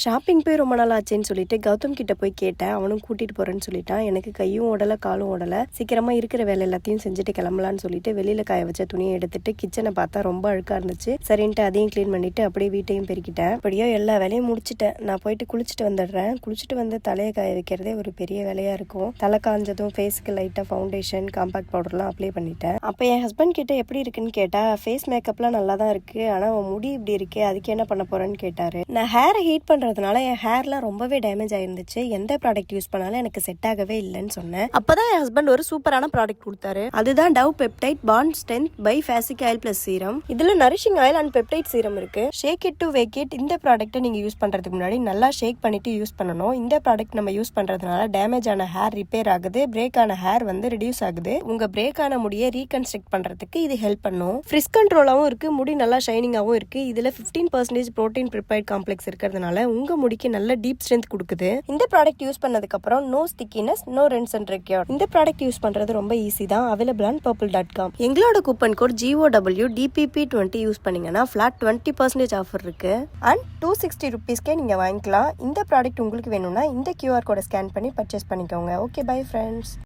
Shopping போய் ரொம்ப நாள் ஆச்சுன்னு சொல்லிட்டு கௌதம் கிட்ட போய் கேட்டேன். அவனும் கூட்டிட்டு போறேன்னு சொல்லிட்டான். எனக்கு கையும் ஓடல காலும் ஓடல. சீக்கிரமா இருக்கிற வேலை எல்லாத்தையும் செஞ்சுட்டு கிளம்பலான்னு சொல்லிட்டு வெளியில காய வச்ச துணியை எடுத்துட்டு கிச்சனை பார்த்தா ரொம்ப அழுக்கா இருந்துச்சு. சரின்ட்டு அதையும் கிளீன் பண்ணிட்டு அப்படியே வீட்டையும் பெருக்கிட்டேன். அப்படியோ எல்லா வேலையும் முடிச்சுட்டேன். நான் போயிட்டு குளிச்சுட்டு வந்துடுறேன். குளிச்சுட்டு வந்து தலையை காய வைக்கிறதே ஒரு பெரிய வேலையா இருக்கும். தலை காஞ்சதும் ஃபேஸ்க்கு லைட்டா ஃபவுண்டேஷன் காம்பாக்ட் பவுடர்லாம் அப்ளை பண்ணிட்டேன். அப்ப என் ஹஸ்பண்ட் கிட்ட எப்படி இருக்குன்னு கேட்டா, ஃபேஸ் மேக்கப்லாம் நல்லா தான் இருக்கு, ஆனா முடி இப்படி இருக்கே, அதுக்கு என்ன பண்ண போறேன்னு கேட்டாரு. நான் ஹேரை ஹீட் பண்றதுனால என் ஹேர்லாம் ரொம்பவே டேமேஜ் ஆயிருந்துச்சு. எந்த ப்ராடக்ட் யூஸ் பண்ணாலும் எனக்கு செட் ஆகவே இல்லைன்னு சொன்னேன். அப்பதான் என் ஹஸ்பண்ட் ஒரு சூப்பரான ப்ராடக்ட் கொடுத்தாரு. அதுதான் Dove peptide bond strength by ஃபேசிக் ஆயில் பிளஸ் சீரம். இதுல nourishing oil and peptide serum இருக்கு. Shake it to wake it. இந்த ப்ராடக்ட்டை நீங்க யூஸ் பண்றதுக்கு முன்னாடி நல்லா ஷேக் பண்ணிட்டு யூஸ் பண்ணணும். இந்த ப்ராடக்ட் நம்ம யூஸ் பண்றதுனால டேமேஜ் ஆன ஹேர் ரிப்பேர் ஆகுது, பிரேக் ஆன ஹேர் ரெடியூஸ் ஆகுது. உங்க பிரேக் ஆன முடியை ரீகன்ஸ்ட்ரக்ட் பண்றதுக்கு இது ஹெல்ப் பண்ணும். ஃப்ரிஸ் கண்ட்ரோலாவும் இருக்கு, முடி நல்லா ஷைனிங்காவும் இருக்கு. இதுல 15% புரோட்டீன் பிரிப்பைட் காம்ப்ளெக்ஸ் இருக்கிறதுனால உங்க முடிக்கு நல்ல டீப் ஸ்ட்ரென்த் கொடுக்குது. இந்த ப்ராடக்ட் யூஸ் பண்ணதுக்கு அப்புறம் no stickiness, no rinse and require. இந்த ப்ராடக்ட் யூஸ் பண்றது ரொம்ப ஈஸி தான். Available on purple.com. எங்களோட கூப்பன் கோட் GOW DPP20 யூஸ் பண்ணீங்கன்னா ஃபிளாட் 20% ஆஃபர் இருக்கு அண்ட் 260 rupeesக்கே நீங்க வாங்கிக்கலாம். இந்த ப்ராடக்ட் உங்களுக்கு வேணும்னா இந்த QR கோடை ஸ்கேன் பண்ணி பர்ச்சேஸ் பண்ணிக்கோங்க. Okay, bye friends.